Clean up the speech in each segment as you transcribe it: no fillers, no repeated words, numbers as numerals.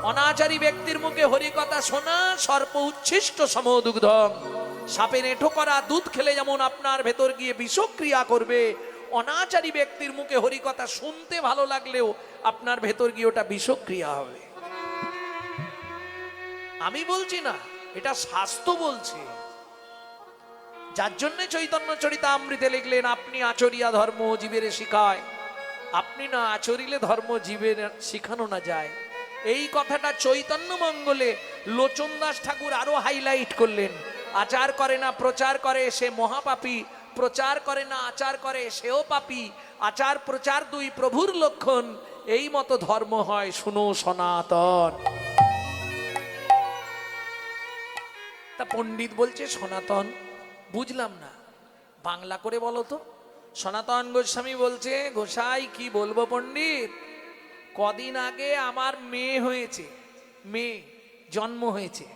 অনাচারী ব্যক্তির মুখে হরি কথা শোনা সর্প উচ্ছিষ্ট সমদুগ্ধম। সাপের এঁঠো করা দুধ খেলে যেমন আপনার ভেতর গিয়ে বিষক্রিয়া করবে, অনাচারী ব্যক্তির মুখে হরি কথা শুনতে ভালো লাগলেও আপনার ভেতর গিয়ে ওটা বিষক্রিয়া হবে। আমি বলছি না, এটা শাস্ত্র বলছে। যার জন্য চৈতন্য চরিতামৃতে লিখলেন, আপনি আচরিয়া ধর্ম জীবের শিখায়, আপনি না আচরিলে ধর্ম জীবের শিখানো না যায়। এই কথাটা চৈতন্য মঙ্গলে লোচন দাস ঠাকুর আরো হাইলাইট করলেন। আচার করে না প্রচার করে সে মহাপাপী, প্রচার করে না আচার করে সেও পাপী। আচার প্রচার দুই প্রভুর লক্ষণ, এই মতো ধর্ম হয় শুনো সনাতন। তা পণ্ডিত বলছে সনাতন, বুঝলাম না, বাংলা করে বলো তো। সনাতন গোস্বামী বলছে, গোসাই কি বলবো পণ্ডিত, কদিন আগে আমার মেয়ে হয়েছে, মেয়ে জন্ম হয়েছে,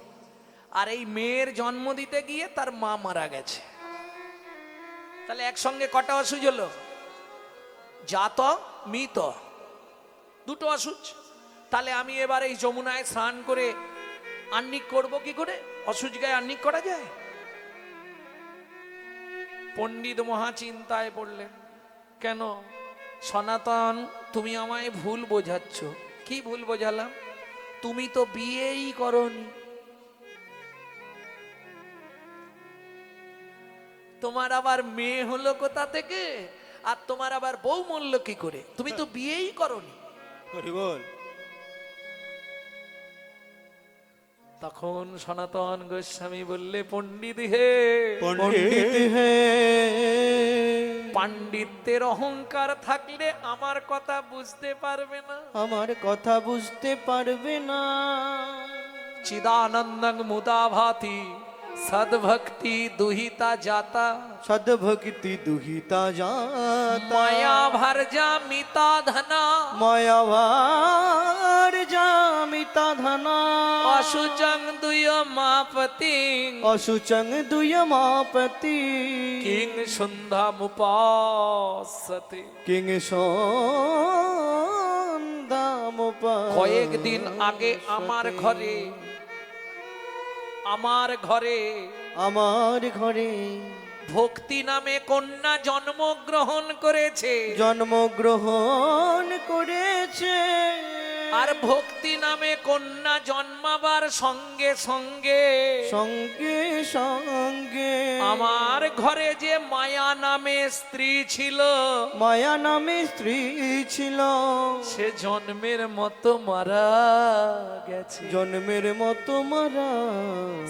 আর এই মেয়ের জন্ম দিতে গিয়ে তার মা মারা গেছে। তাহলে একসঙ্গে কটা অসুচ হলো? জাত মৃত, দুটো অসুচ। তাহলে আমি এবার এই যমুনায় স্নান করে আহ্নিক করব কি করে? অসুচ গায়ে আহ্নিক করা যায়? পণ্ডিত মহা চিন্তায় পড়লেন। কেন সনাতন, তুমি আমায় ভুল বোঝাচ্ছ। কি ভুল বোঝালাম? তুমি তো বিয়েই করনি, তোমার আবার মেয়ে হলো কোথা থেকে, আর তোমার আবার বউ মরল কি করে? তুমি তো বিয়েই করনি। তখন সনাতন গোস্বামী বললে, পণ্ডিত হে, পণ্ডিত হে, পাণ্ডিত্যের অহংকার থাকলে আমার কথা বুঝতে পারবে না। আমার কথা বুঝতে পারবে না। চিদানন্দং মুদা ভাতি সদ্ভক্তি দুহিতা জাতা, সদ্ভক্তি দুহিতা জাতা, মায়া ভার্যা মিতা ধনা, মায়াভার জামিতা ধনা, অশুচং দুয় মাপতি, অশুচং দুয়মাপতি, কিং সন্ধ্যামুপাসতে। কিং সন্ধ্যামুপাসতে। কয়েকদিন আগে আমার ঘরে আমার ঘরে ভক্তি নামে কন্যা জন্মগ্রহণ করেছে, জন্মগ্রহণ করেছে। আর ভক্তি নামে কন্যা জন্মাবার সঙ্গে সঙ্গে সঙ্গে সঙ্গে আমার ঘরে যে মায়া নামে স্ত্রী ছিল, মায়া নামে স্ত্রী ছিল, সে জন্মের মতো মারা গেছে। জন্মের মতো মারা।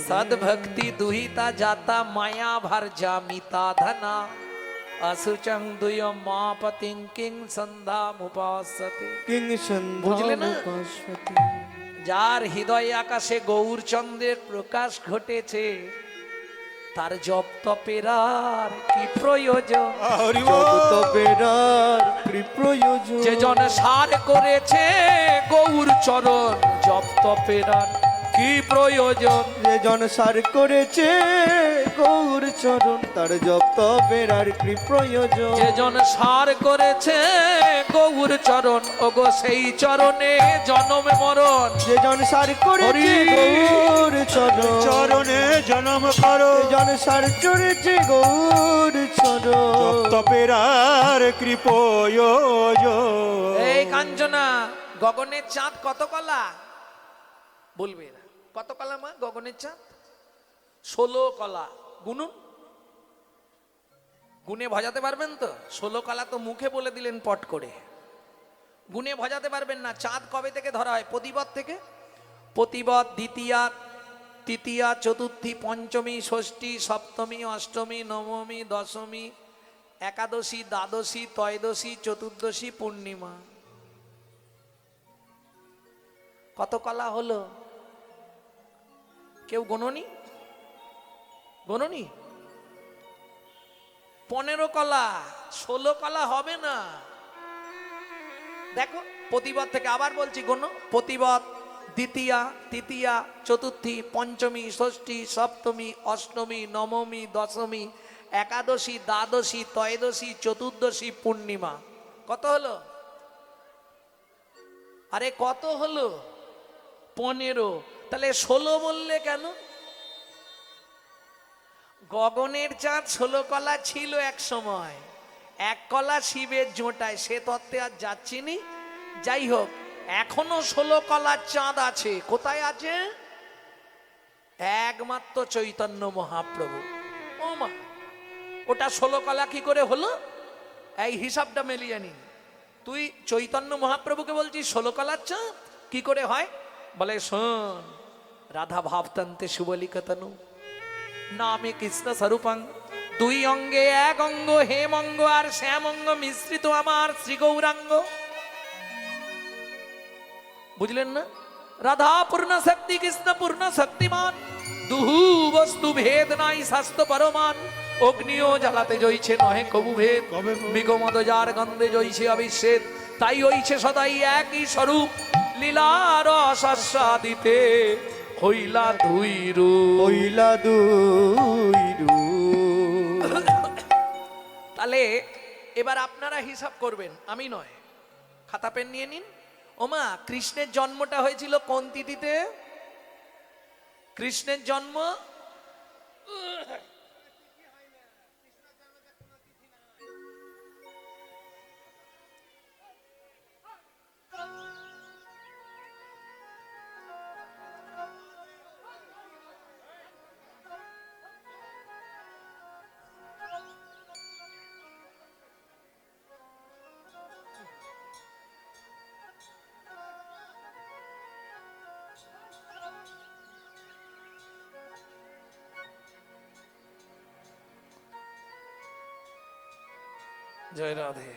সদ্ভক্তি দুহিতা জাতা, মায়া ভার্যা মিতা ধনা, অশুচং দুয় মাপতিং কিং সন্ধ্যামুপাসতে। কিং বুঝলে না? সন্ধ্যামুপাসতে। যার হৃদয় আকাশে গৌরচন্দ্রের প্রকাশ ঘটেছে, তার জপ তপের আর কি প্রয়োজন? জপ তপের আর কি প্রয়োজন? যে জন সার করেছে গৌর চরণ, জপ তপের আর কি প্রয়োজন? যে জন সার করেছে গৌর চরণ, তার জপ তপের আর কি প্রয়োজন? যে জন সার করেছে গৌর চরণ, ওগো সেই চরণে জনম মরণ। যে জন সার করেছে গৌর চরণ, চরণে জনম করো, যে জন সার করেছে গৌর চরণ, তপের আর কৃপয়োজন। এই কাঞ্চনা, গগনের চাঁদ কত কলা বলবে? কত কলা মা গগনের চাঁদ? 16 কলা। গুনুন, গুনে ভজাতে পারবেন তো? 16 কলা তো মুখে বলে দিলেন পট করে, গুনে ভজাতে পারবেন না। চাঁদ কবে থেকে ধরা হয়? প্রতিপদ থেকে। প্রতিপদ, দ্বিতীয়া, তৃতীয়া, চতুর্থী, পঞ্চমী, ষষ্ঠী, সপ্তমী, অষ্টমী, নবমী, দশমী, একাদশী, দ্বাদশী, ত্রয়োদশী, চতুর্দশী, পূর্ণিমা। কত কলা হলো? কেউ গণনি? গণনি? 15 কলা, 16 কলা হবে না। দেখো প্রতিপদ থেকে, আবার বলছি গণ। প্রতিপদ, দ্বিতীয়া, তৃতীয়া, চতুর্থী, পঞ্চমী, ষষ্ঠী, সপ্তমী, অষ্টমী, নবমী, দশমী, একাদশী, দ্বাদশী, ত্রয়োদশী, চতুর্দশী, পূর্ণিমা। কত হলো? আরে কত হলো? 15। তাহলে 16 বললে কেন? গগনের চাঁদ 16 কলা ছিল এক সময়, এক কলা শিবের জোটায়, সে তত্ত্বে আর যাচ্ছি নি। যাই হোক, এখনো 16 কলার চাঁদ আছে। কোথায় আছে? একমাত্র চৈতন্য মহাপ্রভু। ও মা, ওটা 16 কলা কি করে হলো? এই হিসাবটা মিলিয়ে নিন। তুই চৈতন্য মহাপ্রভুকে বলছিস 16 কলার চাঁদ কি করে হয়? বলে শোন, রাধা ভাবতান্তে সুবলিকতনু নামে কৃষ্ণ স্বরূপাং, দুই অঙ্গে এক অঙ্গ, হেমঙ্গ আর শ্যামঙ্গ মিশ্রিত আমার শ্রী গৌরাঙ্গ। বুঝলেন না? রাধা পূর্ণ শক্তি, কৃষ্ণ পূর্ণ শক্তিমান, দুহু বস্তু ভেদ নাই শাস্ত্র পরমান, অগ্নিও জ্বালাতে জইছে নহে কবু ভেদ, বিগমদ যার গন্ধে জইছে অবিচ্ছেদ, তাই হইছে সদাই একই স্বরূপ, লীলার আস্বাদিতে হইলা দুই রূপ। হইলা দুই রূপ। তাহলে এবার আপনারা হিসাব করবেন, আমি নয়। খাতা পেন নিয়ে নিন। ওমা, কৃষ্ণের জন্মটা হয়েছিল কোন তিথিতে? কৃষ্ণের জন্ম জয় রাধে।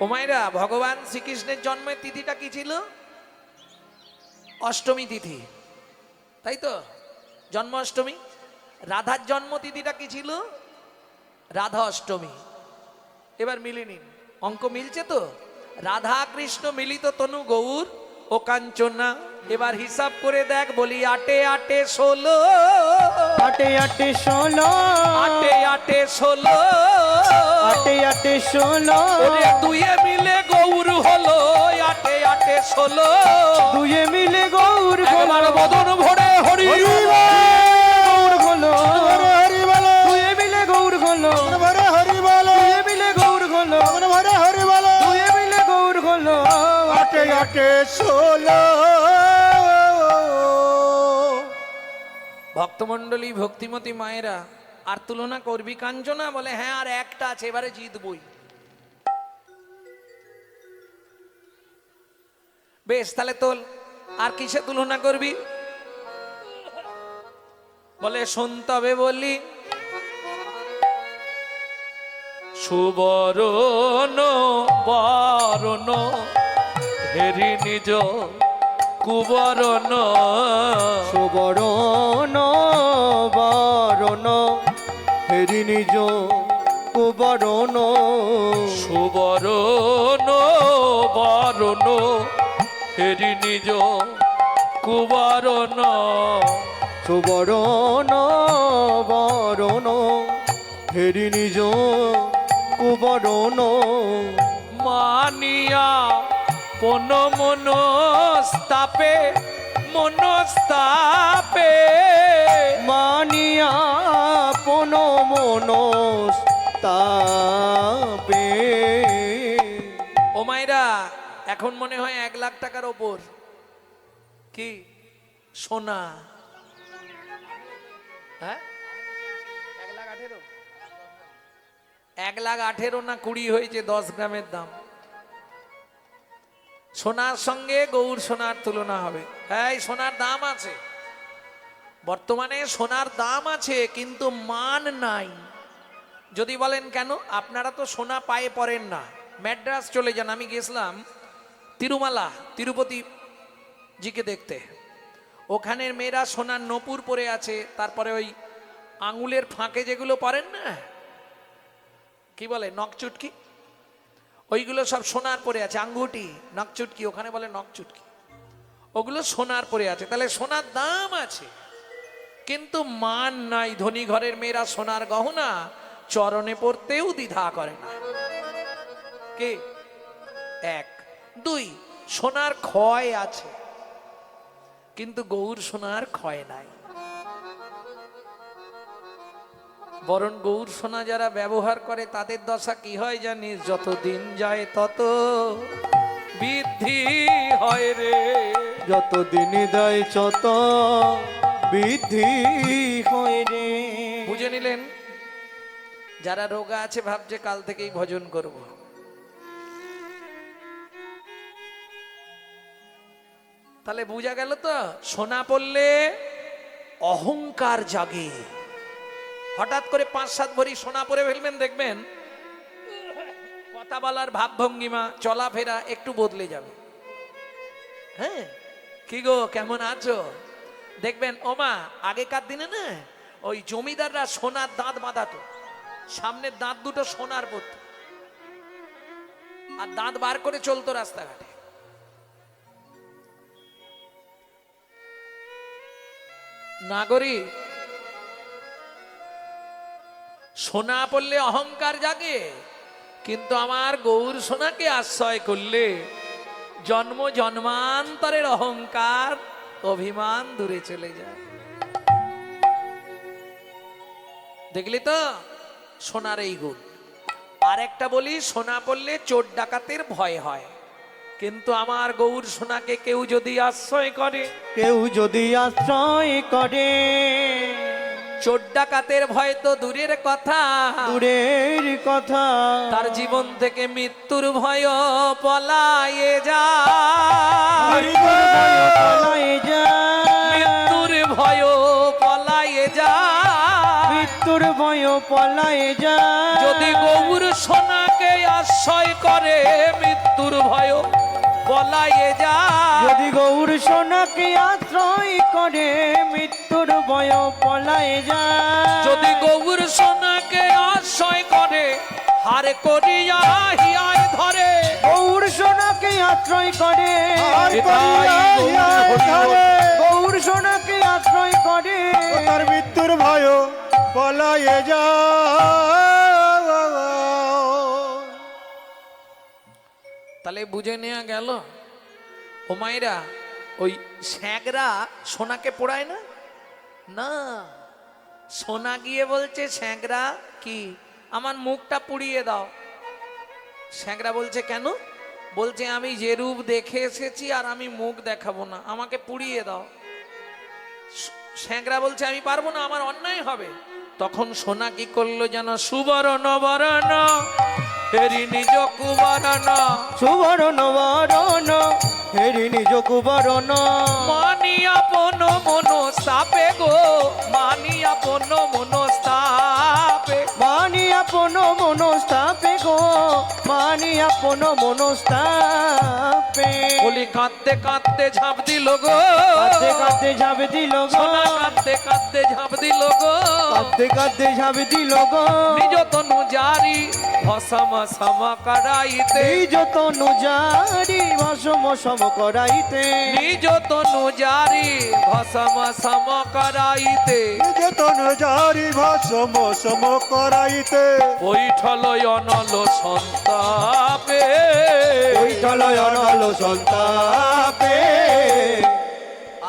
ওমাইরা, ভগবান শ্রীকৃষ্ণের জন্মের তিথিটা কি ছিল? অষ্টমী তিথি, তাই তো? জন্মাষ্টমী। রাধার জন্ম তিথিটা কি ছিল? রাধা অষ্টমী। এবার মিলিয়ে নিন, অঙ্ক মিলছে তো? রাধা কৃষ্ণ মিলিত তনু গৌর ও কাঞ্চনা। এবার হিসাব করে দেখ, বলি 8 8 16, 8 8 16, 8 8 16, 8 8 16, ওরে দুয়ে মিলে গৌর হলো 8 8 16। দুয়ে মিলে গৌর একবার হলো, বদন ভরে হরি গৌর হলো, হরি বল, দুয়ে মিলে গৌর হলো, ভরে হরি বল, দুয়ে মিলে গৌর হলো, ভরে হরি বল। দুয়ে মিলে গৌর হলো। 8 8 16। ভক্তমণ্ডলী, ভক্তিমতী মায়েরা, আর তুলনা করবি কাঞ্চনা? বলে হ্যাঁ, আর একটা আছে, এবারে জিতবই। বেশ, তাহলে তোল। আর কিসে তুলনা করবি? বলে শোন তবে বলি, সুবরণ বরণ হেরি নিজ কুবরণ, সুবরণ বরণ হেরি নিজ কুবরণ, সুবরণ বরণ হেরি নিজ কুবরণ, সুবরণ বরণ হেরি নিজ কুবরণ, মানিয়া পন মনস্তাপে মনস্তাপে, মানিয়া পন মনস্তাপে। ও মাইরা, এখন মনে হয় 1 লাখ টাকার ওপর কি সোনা? হ্যাঁ, 1,18,000, 1,18,000 না 20 হয়েছে 10 গ্রামের দাম। সোনার সঙ্গে গৌর সোনার তুলনা হবে? হ্যাঁ, সোনার দাম আছে, বর্তমানে সোনার দাম আছে, কিন্তু মান নাই। যদি বলেন কেন, আপনারা তো সোনা পায়ে পড়েন না, ম্যাড্রাস চলে যান। আমি গেছিলাম তিরুমালা, তিরুপতি জিকে দেখতে। ওখানের মেয়েরা সোনার নপুর পরে আছে, তারপরে ওই আঙুলের ফাঁকে যেগুলো পরেন না, কি বলে, নকচুটকি, ওইগুলো সব সোনার পরে আছে। আঙ্গুটি, নকচুটকি, ওখানে বলে নকচুটকি, ওগুলো সোনার পরে আছে। তাহলে সোনার দাম আছে, কিন্তু মান নাই। ধনী ঘরের মেয়েরা সোনার গহনা চরণে পড়তেও দ্বিধা করে না। কে? এক। দুই, সোনার ক্ষয় আছে, কিন্তু গৌর সোনার ক্ষয় নাই। বরং গৌর সোনা যারা ব্যবহার করে তাদের দশা কি হয় জানিস? যত দিন যায় তত বৃদ্ধি হয় রে। যত দিন দেয় যত বৃদ্ধি হয় রে। বুঝে নিলেন? যারা রোগা আছে ভাবছে কাল থেকেই ভজন করব, তাহলে বুঝা গেল তো সোনা পড়লে অহংকার জাগে। হঠাৎ করে 5-7 ভরি সোনা পরে ফেলবেন, দেখবেন কথা বলার ভাবভঙ্গিমা চলাফেরা একটু বদলে যাবে। হ্যাঁ, কি গো কেমন আছো? দেখবেন ওমা আগেকার দিনে না ওই জমিদাররা সোনার দাঁত বাঁধাতো, সামনের দাঁত দুটো সোনার পড়তো, আর দাঁত বার করে চলতো রাস্তাঘাটে। নাগরিক, সোনা পড়লে অহংকার জাগে, কিন্তু আমার গৌর সোনাকে আশ্রয় করলে জন্ম জন্মান্তরের অহংকার অভিমান দূরে চলে যায়। দেখলি তো সোনার এই গুণ। আর একটা বলি, সোনা পড়লে চোর ডাকাতের ভয় হয়, কিন্তু আমার গৌর সোনাকে কেউ যদি আশ্রয় করে, কেউ যদি আশ্রয় করে, চোর ডাকাতের ভয় তো দূরের কথা, দূরের কথা, তার জীবন থেকে মৃত্যুর ভয় পলায়ে যায়। পলায়ে যায়, মৃত্যুর ভয় পলায়ে যায়। মৃত্যুর ভয় পলায়ে যায়। যদি গৌর সোনাকে আশ্রয় করে মৃত্যুর ভয় পলায়ে যায়। যদি গৌর সোনাকে আশ্রয় করে মৃত্যুর ভয় পলায়ে যায়। যদি গৌর সোনাকে আশ্রয় করে হার করিয়া হিয়ায় ধরে। গৌর সোনাকে আশ্রয় করে, আর করিয়া হিয়ায় ধরে। গৌর সোনাকে আশ্রয় করে, ও তার মৃত্যুর ভয় পলায়ে যায়। তাহলে বুঝে নেওয়া গেল ও মায়েরা, ওই স্যাঁকরা সোনাকে পোড়ায় না। না, সোনা গিয়ে বলছে স্যাঁকরা কি আমার মুখটা পুড়িয়ে দাও। স্যাঁকরা বলছে কেন? বলছে আমি যে রূপ দেখে এসেছি আর আমি মুখ দেখাবো না, আমাকে পুড়িয়ে দাও। স্যাঁকরা বলছে আমি পারবো না, আমার অন্যায় হবে। তখন সোনা কি করলো যেন? সুবর্ণ বরণ হেরি নিজ কুবরণ, সুবরণ বরণ হেরি নিজ কুবরণ, মানি আপন মনস্তাপে গো, মানি আপন মনস্তাপে। মানি আপন মনস্তাপে গো, মানি আপন মনস্তাপে। বলি কাঁদতে কাঁদতে ঝাঁপ দিল গো, কাঁদতে কাঁদতে ঝাঁপ দিল গো, সোনা কাঁদতে কাঁদতে ঝাঁপ দিল গো। কাঁদতে কাঁদতে ঝাঁপ দিল গো, নিজ তনু জারি ভসম সম করাইতে। নিজ তনু জারি ভসম সম করাইতে, নিজ তনু জারি ভসম সম করাইতে। নিজ তনু জারি ভস্ম সম করাইতে। বৈঠল অনল সন্তাপে, বৈঠল অনল সন্তাপে।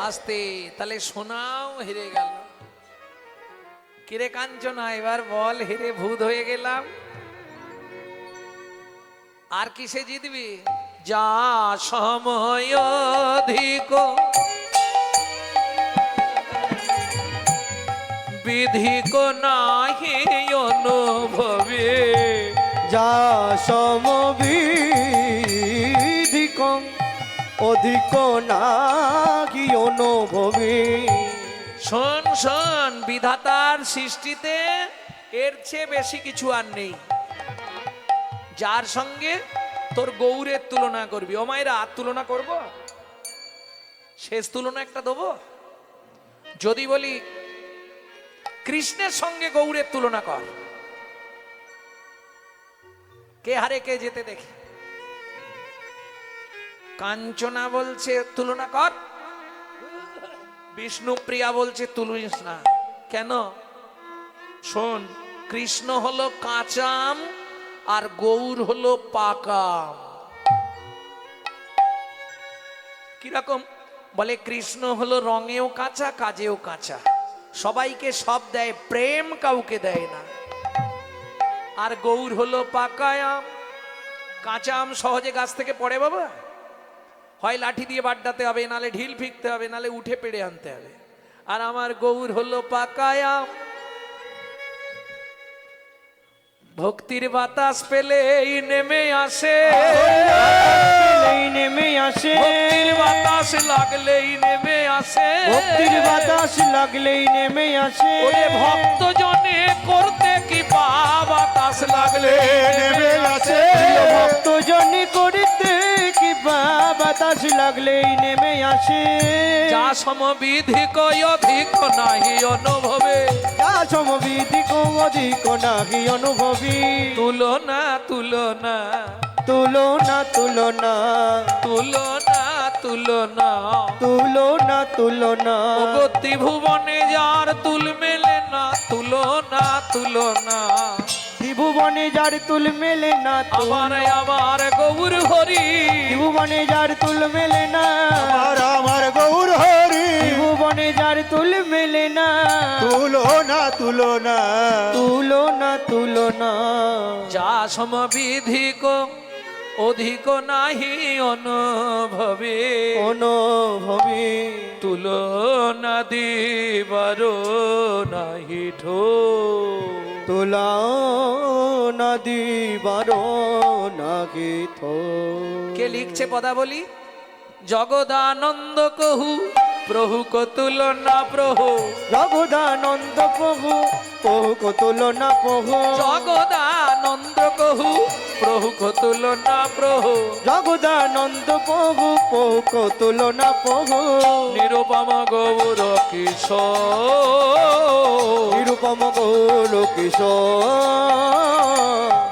আসতে তাহলে সোনাও হেরে গেল। কিরে কাঞ্চনা এবার বল, হেরে ভূত হয়ে গেলাম, আর কিসে জিতবি? যা সময় অধিক বিধিক নাহি অনুভবে। যা সমবিধিক অধিক নাহি অনুভবে। শোন শোন, বিধাতার সৃষ্টিতে এর চেয়ে বেশি কিছু আর নেই। যার সঙ্গে তোর গৌরের তুলনা করবি, ও মায়েরা আর তুলনা করব? শেষ তুলনা একটা দেবো। যদি বলি কৃষ্ণের সঙ্গে গৌরের তুলনা কর, কে হারে কে যেতে দেখি? কাঞ্চনা বলছে তুলনা কর, বিষ্ণুপ্রিয়া বলছে তুলিস না। কেন? শোন, কৃষ্ণ হলো কাঁচা আম আর গৌর হলো পাকা আম। কিরকম? বলে কৃষ্ণ হলো রঙেও কাঁচা, কাজেও কাঁচা, সবাইকে সব দেয়, প্রেম কাউকে দেয় না। আর গৌর হলো পাকা আম। কাঁচা আম সহজে গাছ থেকে পড়ে বাবা? হয় লাঠি দিয়ে বাড্ডাতে হবে, নালে ঢিল ফিকতে হবে, নালে উঠে পেড়ে আনতে হবে। আর আমার গৌর হলো পাকা আম। ভক্তির বাতাস পেলেই নেমে আসে, পেলেই নেমে আসে, ভক্তির বাতাস লাগলেই নেমে আসে, ভক্তির বাতাস লাগলেই নেমে আসে। ওরে ভক্ত জনে করতে কি পা বাতাস লাগলে নেমে আসে। ভক্ত জনে করিতে কি বাতাস লাগলেই নেমে আসে। যা সমবিধি কয় অধিক নাহি অনুভবে, যা সমবিধি কো অধিক নাহি অনুভবী। তুলনা তুলনা তুলনা তুলনা তুলনা তুলনা তুলনা তুলনা ওগো ত্রিভুবনে যার তুল মেলে না, তুলনা তুলনা। ত্রিভুবনে যার তুল মেলে না, আমার আমার গৌর হরি, ত্রিভুবনে যার তুল মেলে না, আমার আমার গৌর হরি। ত্রিভুবনে যার তুল মেলে না, তুলনা তুলনা তুলনা তুলনা। যা সমবিধি কো অধিক নাহি অনুভবে, অনুভবী তুলনা দিবার নাহি ঠো। তুলনা দিবার নাহি থো। কে লিখছে পদাবলী? জগদানন্দ কহু প্রভু কো তুলনা প্রভু, জগদানন্দ প্রভু প্রভু কো তুলনা প্রভু, জগদানন্দ কহু প্রভু কো তুলনা প্রভু। জগদানন্দ প্রভু প্রভু কো তুলনা প্রভু। নিরুপম গৌর কিশোর, নিরুপম গৌর কিশোর,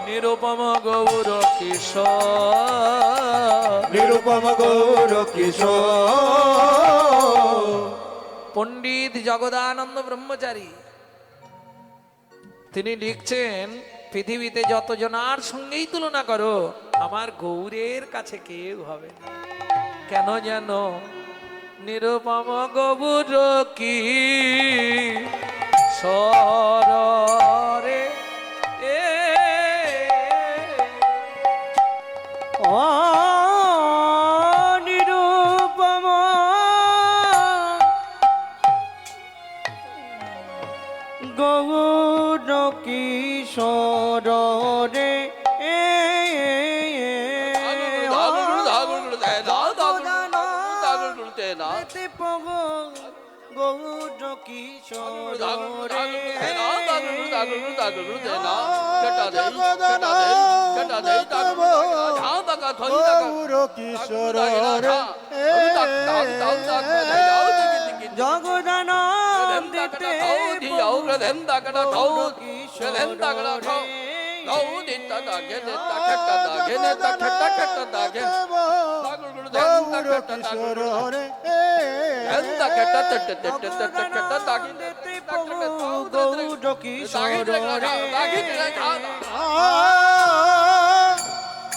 নিরুপম গৌর কিশোর। নিরুপম গৌর কিশোর। পণ্ডিত জগদানন্দ ব্রহ্মচারী তিনি লিখছেন, পৃথিবীতে যতজনার সঙ্গেই তুলনা করো, আমার গৌরের কাছে কেউ হবে না। কেন জানো? নিরুপম গৌর কি সরে এ নিরুপম গৌর কিশোর রে গৌর কিশোর রে গৌর কিশোর রে।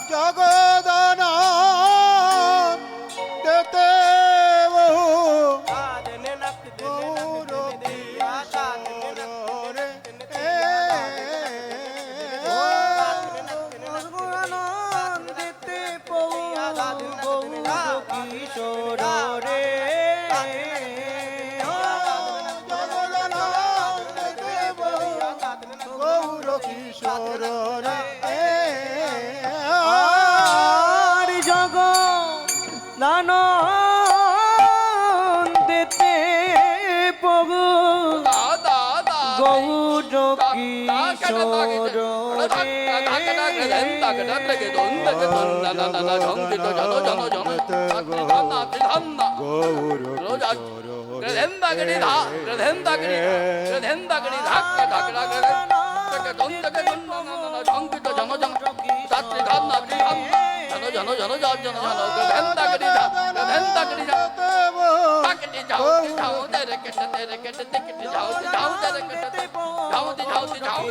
জগদানন্দিতে গৌর কিশোর রে। গৌর কিশোর রে। জগদানন্দিতে গৌর কিশোর রে। জগদান দেতে বহু গৌর কিশোর রে। জগদানন্দিতে গৌর কিশোর রে। গৌর কিশোর রে। আর জগদানন্দিতে প্রভু গৌর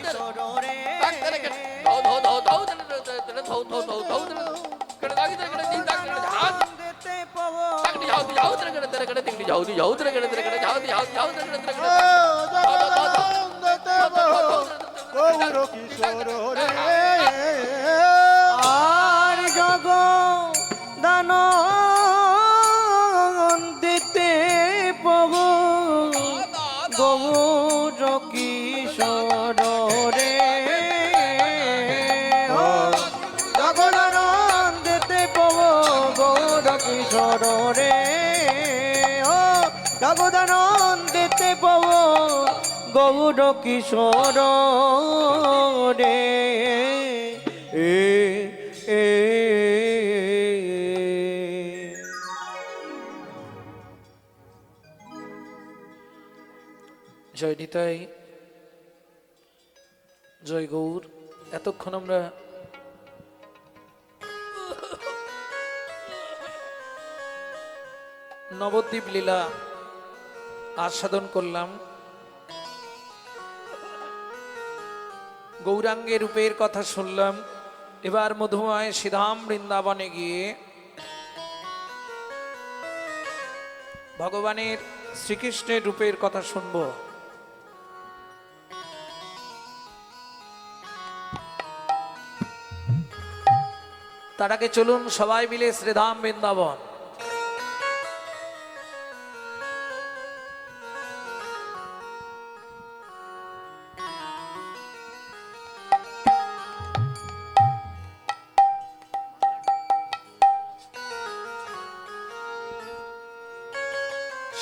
কিশোর রে। গৌর যাও তেরে করে তেরে করে দিগড়ি যাও দি যাও তেরে করে তেরে করে যাও দি যাও যাও তেরে করে তেরে করে গৌর কিশোর রে আর জগ দান দিতে প্রভু গৌর কিশোর রে জগদানন দিতে প্রভু গৌর কিশোর রে ও জগদানন দিতে প্রভু গৌর কিশোর রে এ জয় নিতাই, জয় গৌর। এতক্ষণ আমরা নবদ্বীপ লীলা আস্বাদন করলাম। গৌরাঙ্গের রূপের কথা শুনলাম। এবার মধুময় শ্রীধাম বৃন্দাবনে গিয়ে ভগবানের শ্রীকৃষ্ণের রূপের কথা শুনবো। তার আগে চলুন সবাই মিলে শ্রীধাম বৃন্দাবন।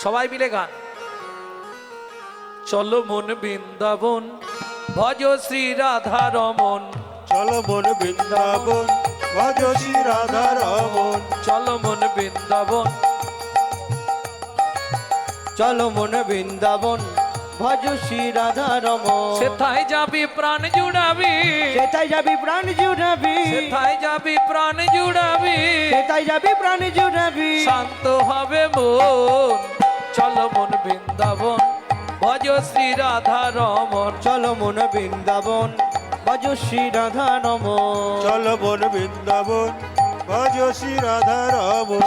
সবাই মিলে গান। চলো মন বৃন্দাবন, ভজ শ্রী রাধা রমন। চলো মন বৃন্দাবন, ভজ শ্রী রাধা রমন। চলো মন বৃন্দাবন, চলো মন বৃন্দাবন, ভজ শ্রী রাধা রমন। সেথায় যাবি প্রাণ জুড়াবি, সেটাই যাবি প্রাণ জুড়াবি, সেথায় যাবি প্রাণ জুড়াবি, সেটাই যাবি প্রাণ জুড়াবি। শান্ত হবে মন। চলো মন বৃন্দাবন, ভজ শ্রী রাধা রমন। চলো মন বৃন্দাবন, ভজ শ্রী রাধা রমন। চলো মন বৃন্দাবন, ভজ শ্রী রাধা রমন।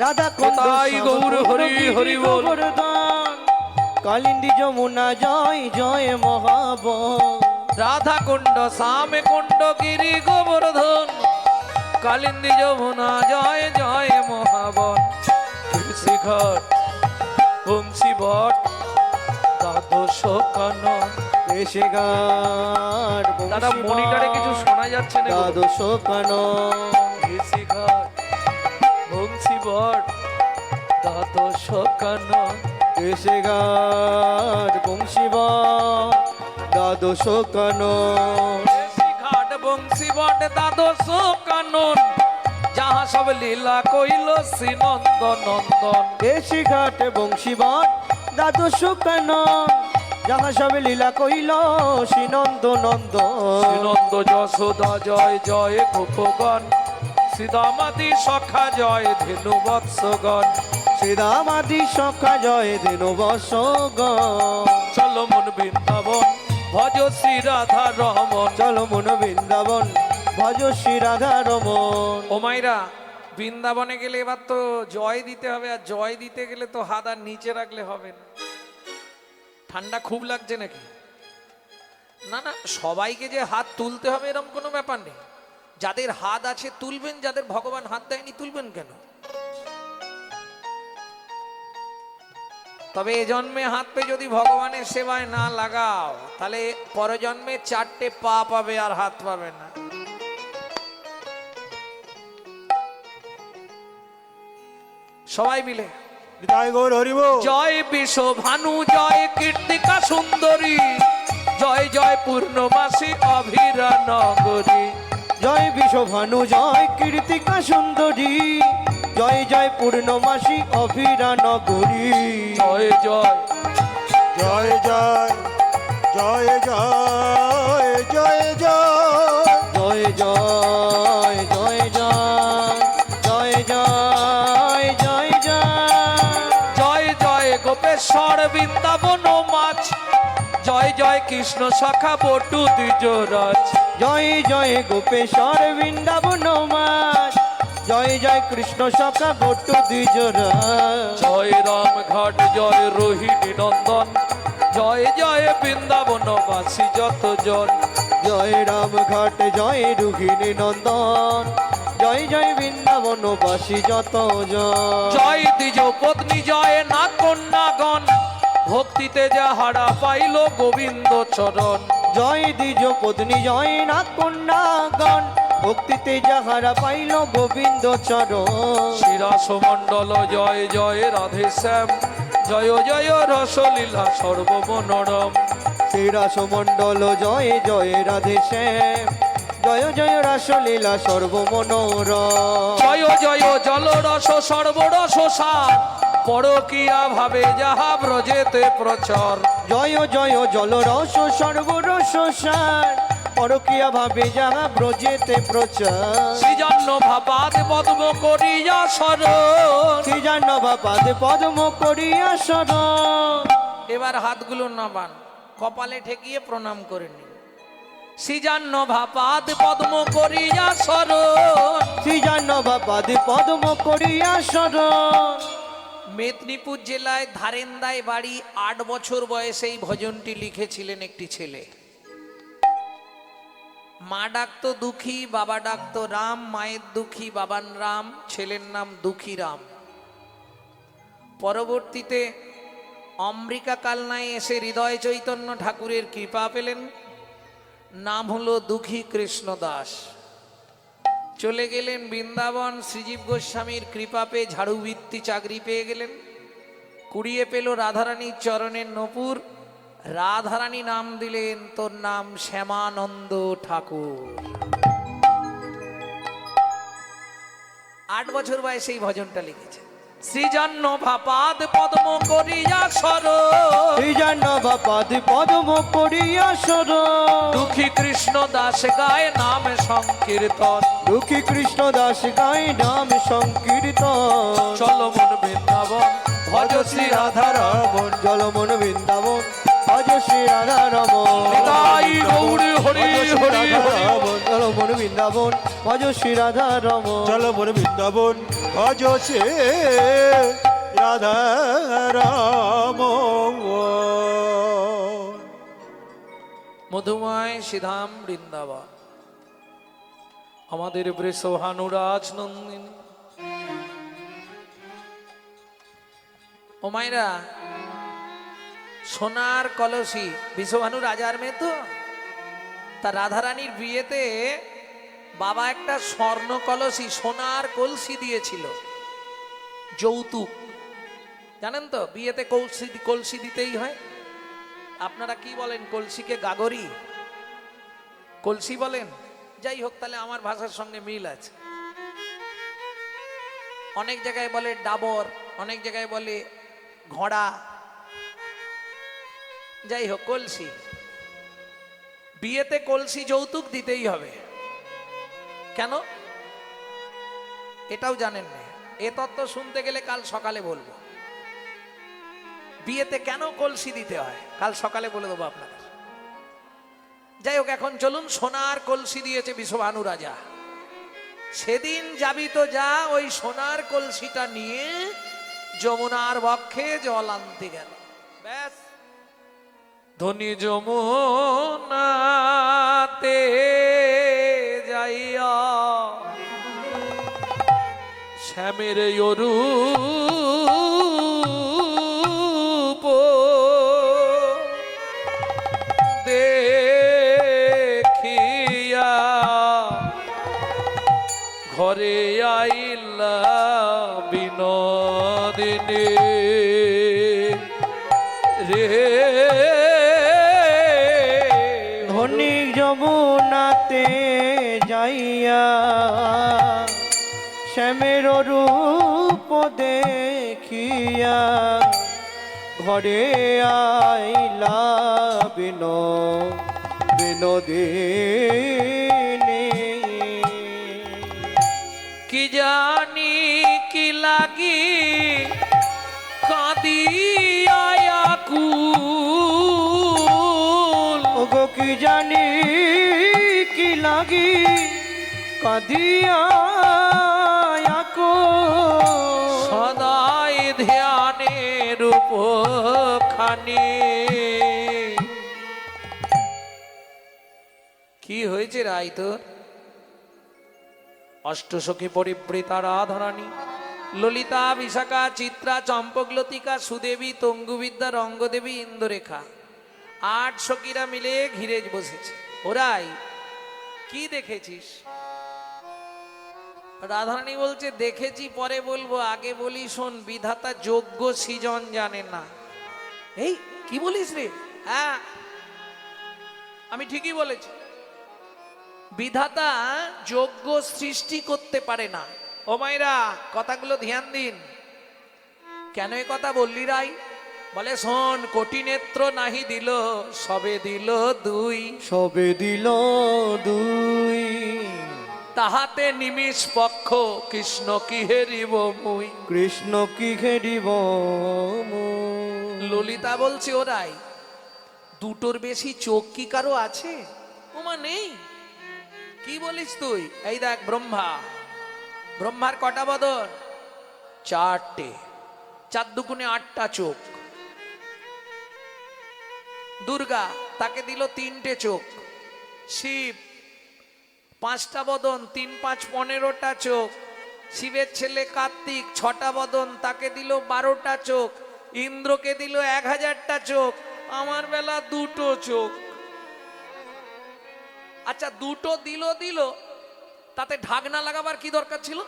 রাধা কুণ্ড কোথায় গৌর হরি হরি বল। গোবর্ধন, কালিন্দী যমুনা জয় জয় মহাবন। রাধা কুণ্ড শ্যামে কুণ্ড গিরি গোবর্ধন, কালিন্দী যমুনা জয় জয় মহাবন। শিখর বংশী বট দ্বাদশ কানন। এসে গান দাদা মনিটরে কিছু শোনা যাচ্ছে না গো। দ্বাদশ কানন। শিখর বংশী বট দ্বাদশ কানন। এসে গান বংশীবন দ্বাদশ কানন। ঘাট বংশী বট দ্বাদশ কানন, যাহা সব লীলা কইল শ্রী নন্দ নন্দন। এসে ঘাট বংশীবন দ্বাদশ কানন, যাহা সব লীলা কইল শ্রী নন্দ নন্দন। শ্রীনন্দ যশোদা জয় জয় গোপগণ, শ্রীদামাদি সখা জয় ধেনু বৎসগণ। শ্রীরামাদি সখা জয় ধেনু বৎসগণ। চলো মন বৃন্দাবন, ভজ শ্রী রাধা রমন। চলো মন বৃন্দাবন, ভজ শ্রী রাধা রমন। ও মাইরা, বৃন্দাবনে গেলে এবার তো জয় দিতে হবে, আর জয় দিতে গেলে তো হাত আর নিচে রাখলে হবে না। ঠান্ডা খুব লাগছে নাকি? না না, সবাইকে যে হাত তুলতে হবে এরকম কোনো ব্যাপার নেই। যাদের হাত আছে তুলবেন, যাদের ভগবান হাত দেয়নি তুলবেন কেন? তবে এ জন্মে হাত পে যদি ভগবানের সেবায় না লাগাও, তাহলে পরজন্মে 4টে পা পাবে আর হাত পাবে না। সবাই মিলে নিতাই গৌর হরি বল। জয় বিশ্ব ভানু, জয় কীর্তিকা সুন্দরী, জয় জয় পূর্ণমাসী অভিরা নগরী। জয় বিশ্বভানু, জয় কীর্তিকা সুন্দরী, জয় জয় পূর্ণমাসী অভিরা নগরী। জয় জয় জয় জয় জয় জয় জয় জয় জয় জয় জয় জয় জয় জয় জয় জয় জয় জয় গোপেশ্বর বৃন্দাবন মাছ, জয় জয় কৃষ্ণ সখা বটু দ্বিজরাজ। জয় জয় গোপেশ্বর বৃন্দাবন মাছ, জয় জয় কৃষ্ণ সখা বটু দ্বিজরাজ। জয় রাম ঘাট জয় রোহিণী নন্দন, জয় জয় বৃন্দাবনবাসী যতজন। জয় রাম ঘাট জয় রোহিণী নন্দন, জয় জয় বৃন্দাবনবাসী যত জন। জয় দ্বিজ পত্নী জয় নাথ কন্যাগণ, ভক্তিতে যাহারা পাইল গোবিন্দ চরণ। জয় দ্বিজ পত্নী জয় নাথ কন্যাগণ, ভক্তিতে যাহারা পাইল গোবিন্দ চরণ। শিরাস মণ্ডল জয় জয় রাধে শ্যাম, জয় জয় রসলীলা সর্বমনোরম। শ্রীরাস মণ্ডল জয় জয় রাধে শ্যাম, জয় জয় রাসলীলা সর্বমনোরম। জয় জয় জলরস সর্বরস সার, পরকিয়া ভাবে যাহা ব্রজেতে প্রচার। জয় জয় জলরস সর্বরস সার, পরকিয়া ভাবে যাহা ব্রজেতে প্রচার। সৃজন্য ভাবাদ পদ্ম করিয়া শরণ। শ্রীজান্নবা পাদে পদ্ম করিয়া শরণ। এবার হাতগুলো নামান, কপালে ঠেকিয়ে প্রণাম করে নিন। সৃজান্ন ভাপাদ পদ্ম করিয়া শরণ। শ্রীজান্নবা পাদে পদ্ম করিয়া শরণ। মেদিনীপুর জেলায় ধারেন্দায় বাড়ি, 8 বছর বয়সে এই ভজনটি লিখেছিলেন একটি ছেলে। মা ডাকতো দুঃখী, বাবা ডাকতো রাম। মায়ের দুঃখী, বাবার রাম, ছেলের নাম দুঃখী রাম। পরবর্তীতে অম্বিকা কালনায় এসে হৃদয় চৈতন্য ঠাকুরের কৃপা পেলেন, নাম হলো দুঃখী কৃষ্ণ দাস। চলে গেলেন বৃন্দাবন, শ্রীজীব গোস্বামীর কৃপা পেয়ে ঝাড়ুবৃত্তি চাকরি পেয়ে গেলেন। কুড়িয়ে পেল রাধারানীর চরণের নপুর, রাধারানী নাম দিলেন তোর নাম শ্যামানন্দ ঠাকুর। 8 বছর বয়সে এই ভজনটা লিখেছে। সৃজন্য ভাপাদ পদ্ম করিয়া শরণ। শ্রীজান্নবা পাদে পদ্ম করিয়া শরণ। দুঃখী কৃষ্ণ দাস গায় নাম সংকীর্তন। দুঃখী কৃষ্ণ দাস গায় নাম সংকীর্তন। চলো মন বৃন্দাবন ভজ শ্রী রাধা রাধারমণ জলমন বৃন্দাবন ভজ শ্রী রাধা রমণ। নিতাই গৌর হরি হরি হরি। জলমন বৃন্দাবন ভজ শ্রী রাধা রমণ। চল মোর বৃন্দাবন ভজ সে রাধা রাম। মধুময় সিধাম বৃন্দাবন, আমাদের বৃষভানুরাজ নন্দিনী। ও মায়েরা, সোনার কলসি, বিশ্বভানু রাজার মেয়ে তো, তা রাধারানীর বিয়েতে বাবা একটা স্বর্ণ কলসি, সোনার কলসি দিয়েছিল যৌতুক। জানেন তো বিয়েতে কলসি কলসি দিতেই হয়। আপনারা কি বলেন, কলসিকে গাগরি কলসি বলেন? যাই হোক, তাহলে আমার ভাষার সঙ্গে মিল আছে। অনেক জায়গায় বলে ডাবর, অনেক জায়গায় বলে ঘোড়া। যাই হোক, কলসি। বিয়েতে কলসি যৌতুক দিতেই হবে। কেন এটাও জানেন না? এ তত্ত্ব শুনতে গেলে কাল সকালে বলবো। বিয়েতে কেন কলসি দিতে হয় কাল সকালে বলে দেবো আপনাদের। যাই হোক, এখন চলুন, সোনার কলসি দিয়েছে বিশ্বভানু রাজা। সেদিন যাবি তো যা, ওই সোনার কলসিটা নিয়ে যমুনার বক্ষে জল আনতে গেল। ব্যাস, ধনী যমুনাতে যাইয়া শ্যামের অরূপ দেখিয়া ঘরে আইলা বিনোদিনী রে। ধনী যমুনাতে যাইয়া শ্যামের রূপ দেখিয়া ঘরে আইলা বিনোদিনী। কি জানি কি লাগি কাঁদিয়া আকুল, ওগো কি জানি কি লাগি কাঁদিয়া সদাই ধ্যানের উপখানি। কি হয়েছে রাই তোর? অষ্টসখী পরিবৃতা রাধারানী, ললিতা, বিশাখা, চিত্রা, চম্পকলতিকা, সুদেবী, তঙ্গুবিদ্যা, রঙ্গদেবী, ইন্দ্ররেখা, 8 সখীরা মিলে ঘিরে বসেছে। ওরাই কি দেখেছিস? রাধারানী বলছে দেখেছি পরে বলবো, আগে বলি শোন, বিধাতা যোগ্য সৃজন জানে না। এই কি বলিস রে? হ্যাঁ আমি ঠিকই বলেছি, বিধাতা যোগ্য সৃষ্টি করতে পারে না। ও মাইরা কথাগুলো ধ্যান দিন। কেন এ কথা বললি রাই? বলে শোন, কোটি নেত্র নাহি দিল, সবে দিল 2, সবে দিল 2, তাহাতে নিমিষ পক্ষ কৃষ্ণ কি হেরিব মুই। কৃষ্ণ কি ঘেরিব মুই। ললিতা বলছে ওরাই, দুটোর বেশি চোখ কি কারো আছে? ওমা নেই। কি বলিস তুই? এই দেখ ব্রহ্মা, ব্রহ্মার কটা বদন? 4টে, 4 দুগুণে 8টা চোখ। দুর্গা, তাকে দিল 3টে চোখ। শিব 5টা বদন, 3 5 15টা চোখ। শিবের ছেলে কার্তিক 6টা বদন, তাকে দিল 12টা চোখ। ইন্দ্রকে দিল 1000টা চোখ। আমার বেলা 2টো চোখ। আচ্ছা, 2টো দিল, তাতে ঢাকনা লাগাবার কি দরকার ছিল?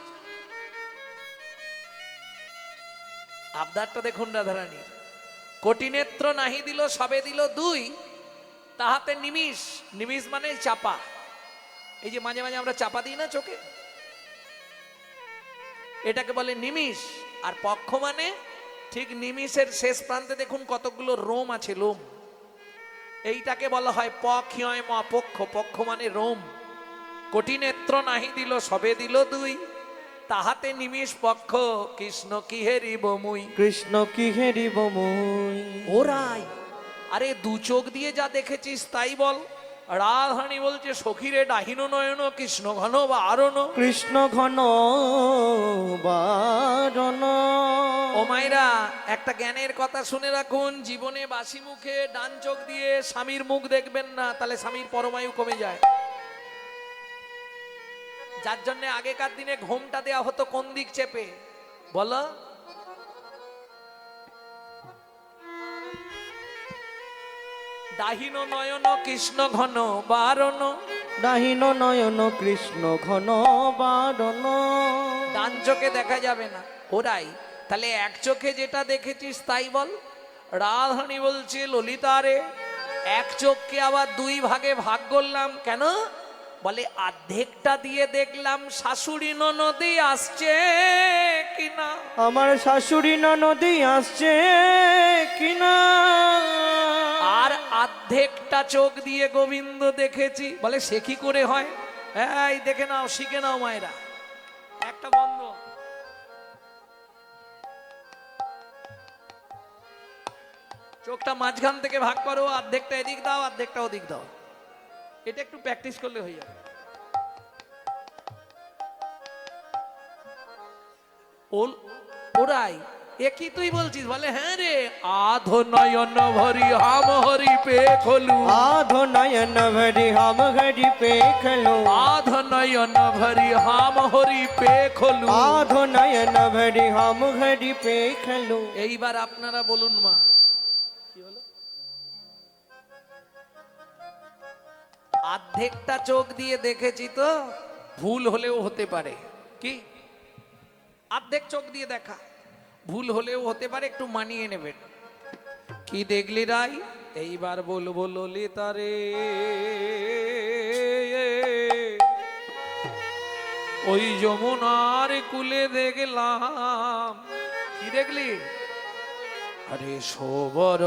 আবদারটা দেখুন রাধারানীর। কোটি নেত্র নাহি দিল, সবে দিল 2, তাহাতে নিমিষ, নিমিষ মানে চাপা। এই যে মাঝে মাঝে আমরা চাপা দিই না চোখে, এটাকে বলে নিমিষ। আর পক্ষ মানে ঠিক নিমিষের শেষ প্রান্তে দেখুন কতগুলো রোম আছে, লোম। এইটাকে বলা হয় পক্ষয় ম পক্ষ, পক্ষ মানে রোম। কোটি নেত্র নাহি দিল, সবে দিল 2, তাহাতে নিমিষ পক্ষ কৃষ্ণ কি হেরিব মুই। কৃষ্ণ কি ঘেরিব মুই। ওরাই, আরে 2 চোখ দিয়ে যা দেখেছিস তাই বল। রাধারানী বলছে সখীরে ডাহিন নয়ন কৃষ্ণ ঘন বারণ। কৃষ্ণ ঘন বারণ। ও মাইরা, একটা জ্ঞানের কথা শুনে রাখুন, জীবনে বাসি মুখে ডান চোখ দিয়ে স্বামীর মুখ দেখবেন না, তাহলে স্বামীর পরমায়ু কমে যায়। যার জন্য আগেকার দিনে ঘোমটা দেয়া হতো কোন দিক চেপে বলো? ডাহিন নয়ন কৃষ্ণ ঘন বারণ। ডাহিন নয়ন কৃষ্ণ ঘন বারণ। ডান চোখে দেখা যাবে না। ওরাই, তাহলে এক চোখে যেটা দেখেছিস তাই বল। রাধারানী বলছে ললিতা রে, এক চোখকে আবার 2 ভাগে ভাগ করলাম কেন? বলে অর্ধেকটা দিয়ে দেখলাম শাশুড়ি ননদি আসছে কিনা। আমার শাশুড়ি ননদি আসছে কিনা। আর অর্ধেকটা চোখ দিয়ে গোবিন্দ দেখেছি। বলে সে কি করে হয়? এই দেখে নাও, শিখে নাও মায়েরা। একটা বন্ধ, চোখটা মাঝখান থেকে ভাগ করো, অর্ধেকটা এদিক দাও, অর্ধেকটা ওদিক দাও। এটা একটু প্র্যাকটিস করলে হয়ে যাবে। ওরাই, এ কি তুই বলছিস? বলে হ্যাঁ রে, আধো নয়ন ভরি হাম হরি পে খোলু। আধো নয়ন ভরি হাম হরি পে খোলু। আধো নয়ন ভরি হাম হরি পে খোলু। আধো নয়ন ভরি হাম হরি পে খোলু। এইবার আপনারা বলুন মা, কি হলো? অর্ধেকটা চোখ দিয়ে দেখেছি তো, ভুল হলেও হতে পারে। কি অর্ধেক চোখ দিয়ে দেখা, ভুল হলেও হতে পারে, একটু মানিয়ে নেবেন। কি দেখলি রাই? এইবার বলবো ললিতা রে, ওই যমুনার কুলে দেখলাম। কি দেখলি? আরে সবর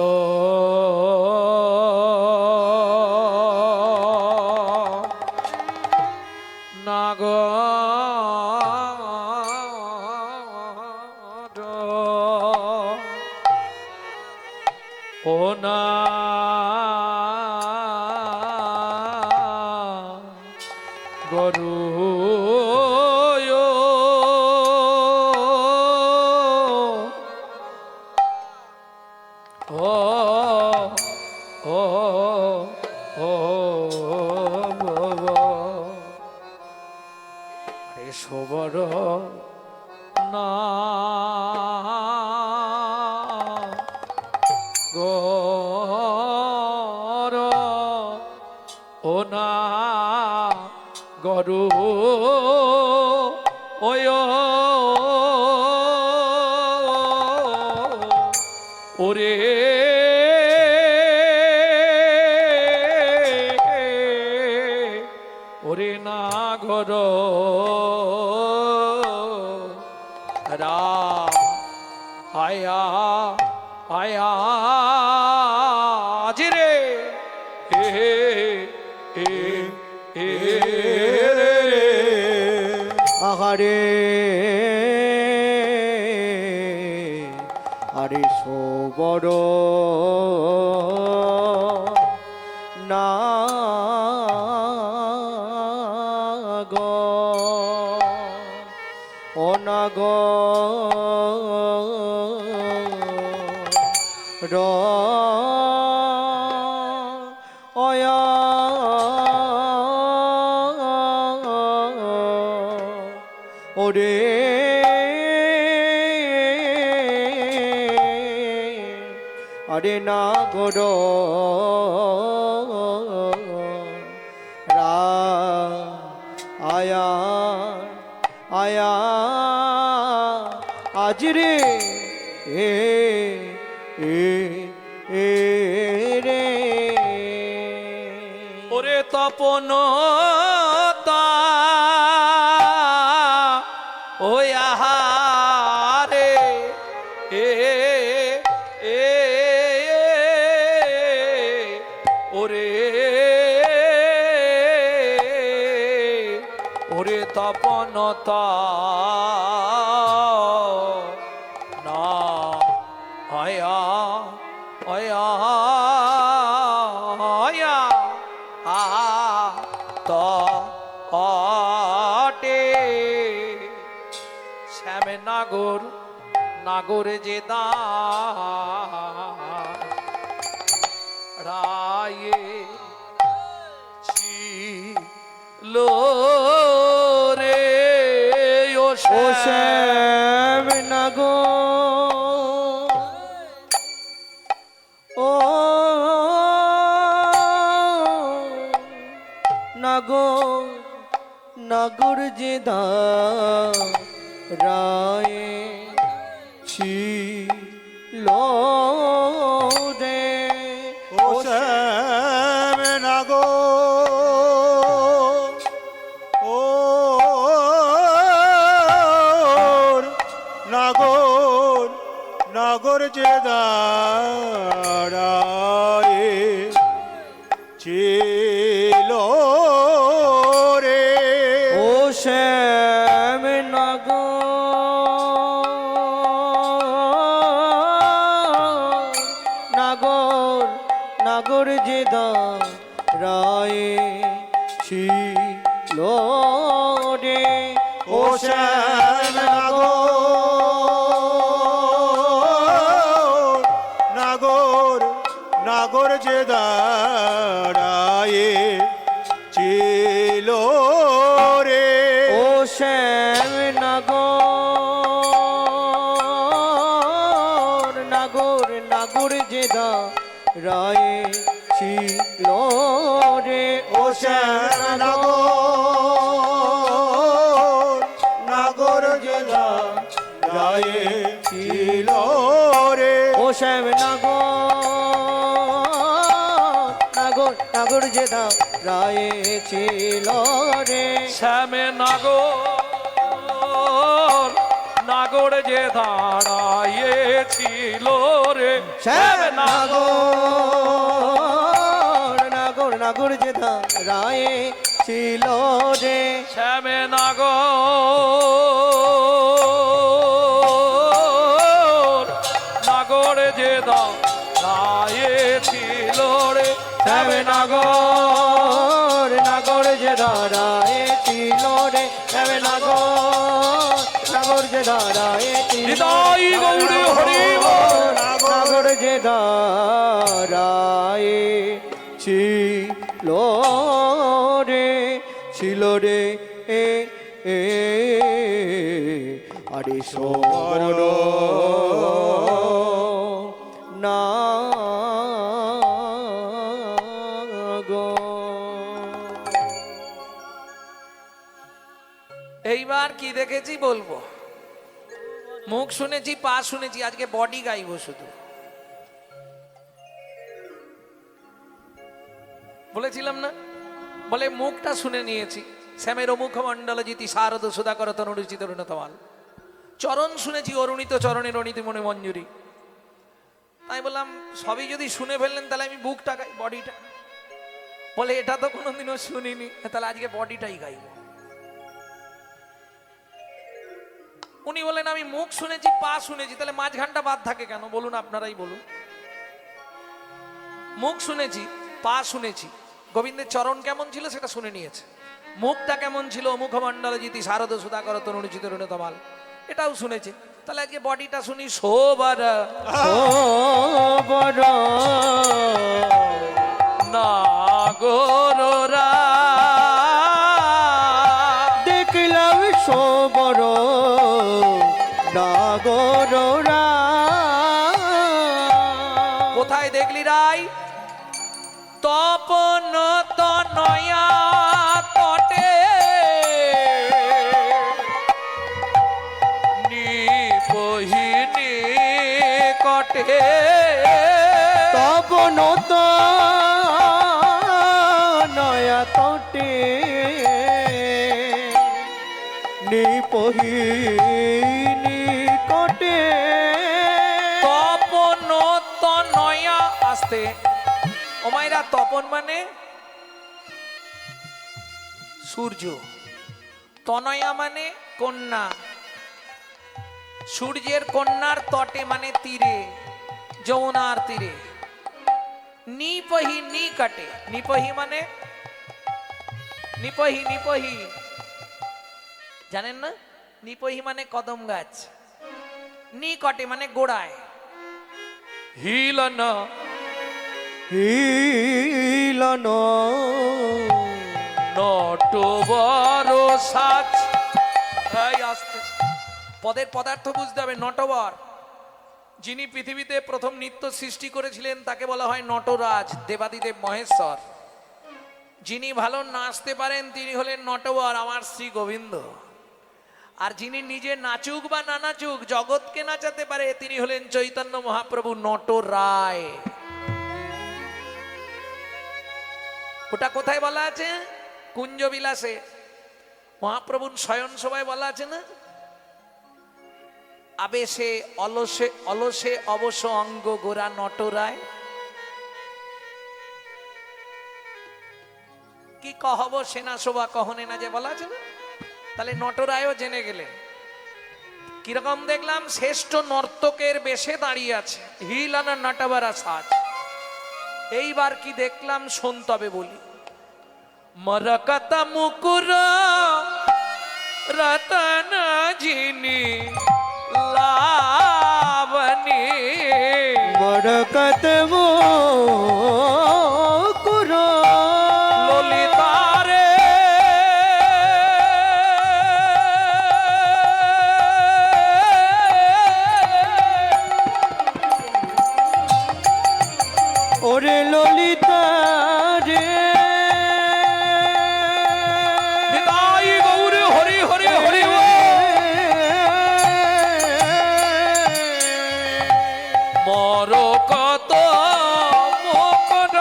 নাগর ও না গরু ও ও ও আরে সবর না গর ও না গরু ওয় ওরে ওরে না ঘর রা আয়া আয়া জিরে হে হে হে আহারে আরে সবর না গো অনাগ র অয়া ওরে আরে নাগর রা আয়া আয়া আজ রে এ এ এ রে ওরে তপন ওই আহারে এ এ ওরে ওরে তপনতা না আয়া আয়া আয়া আ ত আটে শ্যামে নাগর নাগর যে দা রায়ে ছিল রে ও ও শ্যাম নাগো ও নাগর নাগর যে দা রায়ে ছিল রে ও শ্যাম নাগো ও নাগর নাগর যে দাঁড়ায়ে ছিল রে ও শ্যাম নাগর নাগর নাগর যে রায়ে ছিল রে ও শ্যাম নাগর নাগর যে দাঁড়ায়ে ছিল রে ও শ্যাম নাগর নাগর নাগর যে রায়ে ছিল রে ও শ্যাম নাগর নাগর যে দাঁড়ায়ে ছিল রে ও শ্যাম নাগর নাগর যে রায়ে ছিল রে শ্যামে নাগর নাগর যে দাঁড়াইয়েছিল রে শ্যাম নাগর নাগর নাগর যে রায়ে ছিল রে শ্যামে নাগর নাগর যে দাঁড়াইয়েছিল রে শ্যাম নাগর নাগর যে রায়ে ছিল রে শ্যাম নাগর নাগর যে রায়ে ছিল হৃদয় গৌরী হরি বল। নাগর যে রায়ে ছিল রে এ এ আরে সোমর না এইবার কি দেখেছি বলবো, মুখ শুনেছি, পা শুনেছি, আজকে বডি গাইবো শুধু। বলেছিলাম না, বলে মুখটা শুনে নিয়েছি, শ্যামের মুখমণ্ডল জিতি শারদ সুধাকর তনুরুচিত তমাল। চরণ শুনেছি, অরুণিত চরণে রণিত মনে মঞ্জুরি। তাই বললাম সবই যদি শুনে ফেললেন তাহলে আমি বুকটা গাই, বডিটা। বলে এটা তো কোনোদিনও শুনিনি, তাহলে আজকে বডিটাই গাইব। উনি বলেন আমি মুখ শুনেছি, পা শুনেছি, তাহলে মাঝখানটা বাদ থাকে কেন বলুন, আপনারাই বলুন। মুখ শুনেছি, পা শুনেছি, গোবিন্দের চরণ কেমন ছিল সেটা শুনে নিয়েছে। মুখটা কেমন ছিল, মুখমণ্ডল জিতি শারদ সুধাকর তনুরুচিত তমাল, এটাও শুনেছে। তাহলে আজকে বডিটা শুনি। সোবার সোমর নাগররা দেখলাম সোমর নাগররা। কোথায় দেখলি রাই? তপন তনয়া তটে নিপহিনী কটে তপন নয়া তটে নিপহিনী কটে তপন তনয়া। আসতে ও মাইরা, তপন মানে সূর্য, তনয়া মানে কন্যা, সূর্যের কন্যার তটে মানে তীরে, যমুনার তীরে। নিপহি নি কাটে, নিপহি মানে নিপহি, নিপহি জানেন না? নিপহি মানে কদম গাছ, নি কটে মানে গোড়ায়। হিলন হিলন নটবর সাজ। এই আসতে, পদের পদার্থ বুঝতে হবে। নটবর, যিনি পৃথিবীতে প্রথম নৃত্য সৃষ্টি করেছিলেন তাকে বলা হয় নটরাজ, দেবাদিদেব মহেশ্বর। যিনি ভালো নাচতে পারেন তিনি হলেন নটবর, আমার শ্রী গোবিন্দ। আর যিনি নিজে নাচুক বা না নাচুক জগৎকে নাচাতে পারে তিনি হলেন চৈতন্য মহাপ্রভু নটরায়। ওটা কোথায় বলা আছে? কুঞ্জ বিলাসে, মহাপ্রভুর শয়ন সভায় বলা আছে না? আবেশে অলসে অলসে অবশ্য অঙ্গ গোরা নটরায়। কি কহব সেনা শোভা কহনে না, যে বলা আছে না? তাহলে নটরায়ও জেনে গেলেন। কিরকম দেখলাম? শ্রেষ্ঠ নর্তকের বেশে দাঁড়িয়ে আছে, হিলানা নটবরা সাজ। এইবার কি দেখলাম শোন তবে বলি। মরকত মুকুর রতন যিনি লাবণী মরকত মুকুর ললিতারে ওরে ললিতা রে। হৃদয় গৌরী হরি হরি হরি মরকত মুকুর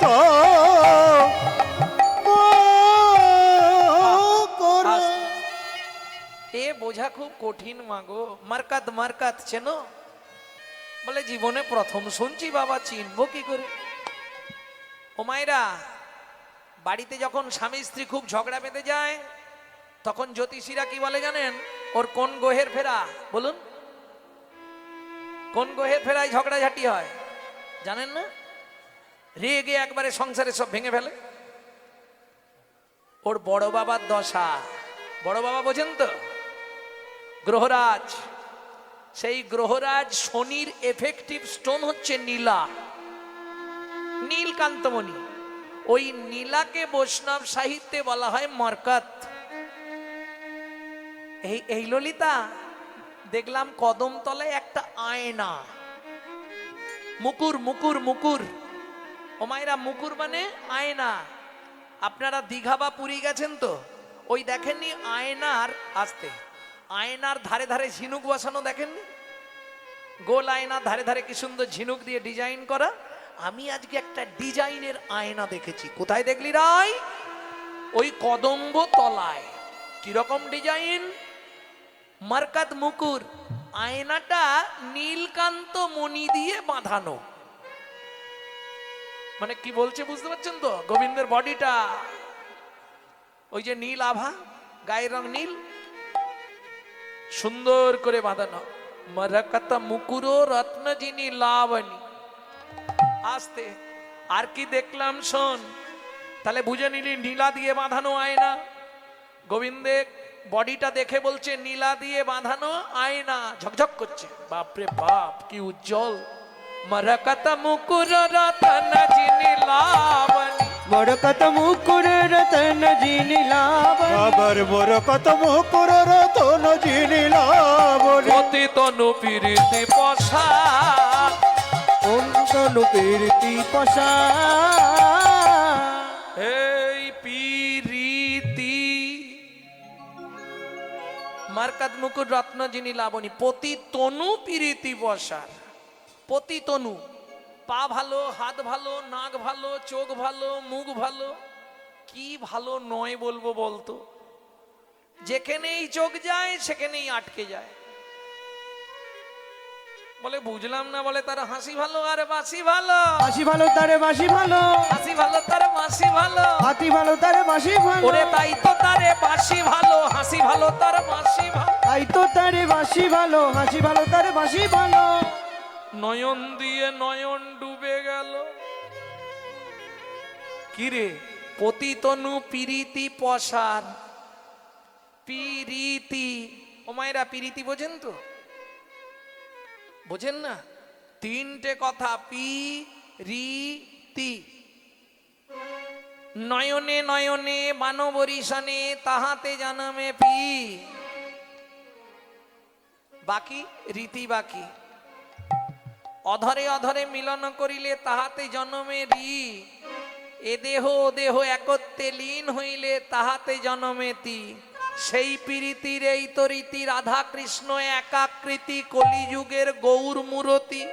তো করো। এ বোঝা খুব কঠিন মাগো। মার্কাত মার্কাত চেনো? বলে জীবনে প্রথম শুনছি বাবা, চিনবো কি করে? ও মায়েরা, বাড়িতে যখন স্বামী স্ত্রী খুব ঝগড়া বেঁধে যায়, তখন জ্যোতিষীরা কি বলে জানেন? ওর কোন গ্রহের ফেরা বলুন, কোন গ্রহের ফেরায় ঝগড়াঝাটি হয় জানেন না? রেগে একবারে সংসারে সব ভেঙে ফেলে। ওর বড় বাবার দশা। বড় বাবা বোঝেন তো? গ্রহরাজ। সেই গ্রহরাজ শনির এফেক্টিভ স্টোন হচ্ছে নীলা, নীলকান্তমণি। ওই নীলাকে বৈষ্ণব সাহিত্যে বলা হয় মার্কাত। এই ললিতা, দেখলাম কদমতলায় একটা আয়না, মুকুর মুকুর মুকুর। ও মায়েরা, মুকুর মানে আয়না। আপনারা দীঘা বা পুরী গেছেন তো? ওই দেখেননি আয়নার, আসতে আয়নার ধারে ধারে ঝিনুক বসানো দেখেননি? গোল আয়নার ধারে ধারে কি সুন্দর ঝিনুক দিয়ে ডিজাইন করা। আমি আজকে একটা ডিজাইনের আয়না দেখেছি। কোথায় দেখলি রাই? ওই কদম্ব তলায়। কিরকম ডিজাইন? মার্কাত মুকুর। আয়নাটা নীলকান্ত মণি দিয়ে বাঁধানো। মানে কি বলছে বুঝতে পারছেন তো? গোবিন্দের বডিটা ওই যে নীল আভা, গায়ের রং নীল, সুন্দর করে বাঁধানো। মার্কাত মুকুরো রত্ন যিনি লাবণী। আসতে আর কি দেখলাম শোন, তাহলে বুঝে নিলি নীলা দিয়ে বাঁধানো আয়না। গোবিন্দের বডিটা দেখে বলছে নীলা দিয়ে বাঁধানো আয়না, ঝকঝক করছে। বাপরে বাপ, কি উজ্জ্বল। মার্কাত মুকুর রতন যিনি লাবণী। মরকত মুকুর রতন যিনি লাবণী। আবার মোর কত মুকুর রতন যিনি লাবণী। অতি তনু প্রীতি পশা। ওম তনু প্রীতি পশা। এই প্রীতি। মার্কাত মুকুর রত্ন যিনি লাবণী। পতি তনু প্রীতি পশার। পতি তনু, পা ভালো, হাত ভালো, নাক ভালো, চোখ ভালো, মুখ ভালো, কি ভালো নয় বলবো বলতো? যেখানেই চোখ যায় সেখানেই আটকে যায়। বলে বুঝলাম না। বলে তার হাসি ভালো আর বাসি ভালো। হাসি ভালো তারে বাসি ভালো। হাসি ভালো তার বাসি ভালো। হাতি ভালো তারে বাসি ভালো। ওরে তাই তো তারে বাসি ভালো, হাসি ভালো তার বাসি ভালো। তাই তো তারে বাসি ভালো, হাসি ভালো তারে বাসি ভালো। নয়ন দিয়ে নয়ন ডুবে গেল। কিরে? পতিতনু পিরিতি পসার। পিরিতি। ও মায়েরা, পিরিতি বোঝেন তো? বোঝেন না? তিনটে কথা, পি রি তি। নয়নে নয়নে বানবরিশনে তাহাতে জানামে পি। বাকি রীতি বাকি। অধরে অধরে মিলন করিলে তাহাতে জন্মে রি। এ দেহ ও দেহ একত্রে লীন হইলে তাহাতে জন্মে তি। সেই প্রীতির এই তো রীতি। রাধা কৃষ্ণ একাকৃতি, কলিযুগের গৌর মূরতি।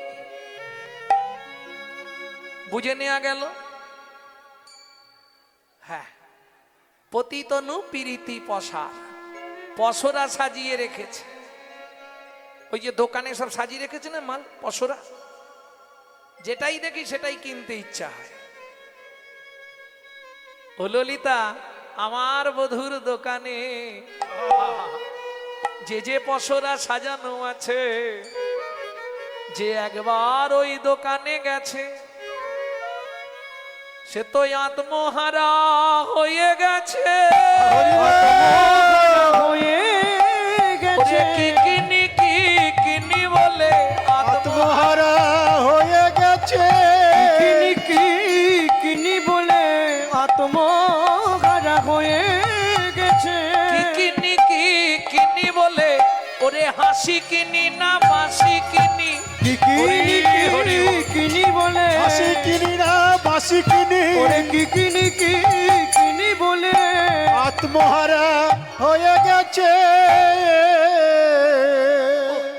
বুঝে নেওয়া গেল? হ্যাঁ, পতিতনু প্রীতি পসার। পসরা সাজিয়ে রেখেছে। ওই যে দোকানে সব সাজিয়ে রেখেছে না মাল, পসরা। যেটাই দেখি সেটাই কিনতে ইচ্ছা হয়। ও ললিতা, আমার বধুর দোকানে যে যে পসরা সাজানো আছে, যে একবার ওই দোকানে গেছে সে তো আত্মহারা হয়ে গেছে। হয়ে গেছে। কি কিনি কি কিনি বলে আত্মহারা হয়ে গেছে। কিনি কি কিনি বলে আত্মহারা হয়ে গেছে। কি কিনি কি কিনি বলে, ওরে হাসি কিনি না বাসি কিনি। কি কিনি কি কিনি বলে হাসি কিনি না বাসি কিনি। ওরে কি কিনি কি কিনি বলে আত্মহারা হয়ে গেছে।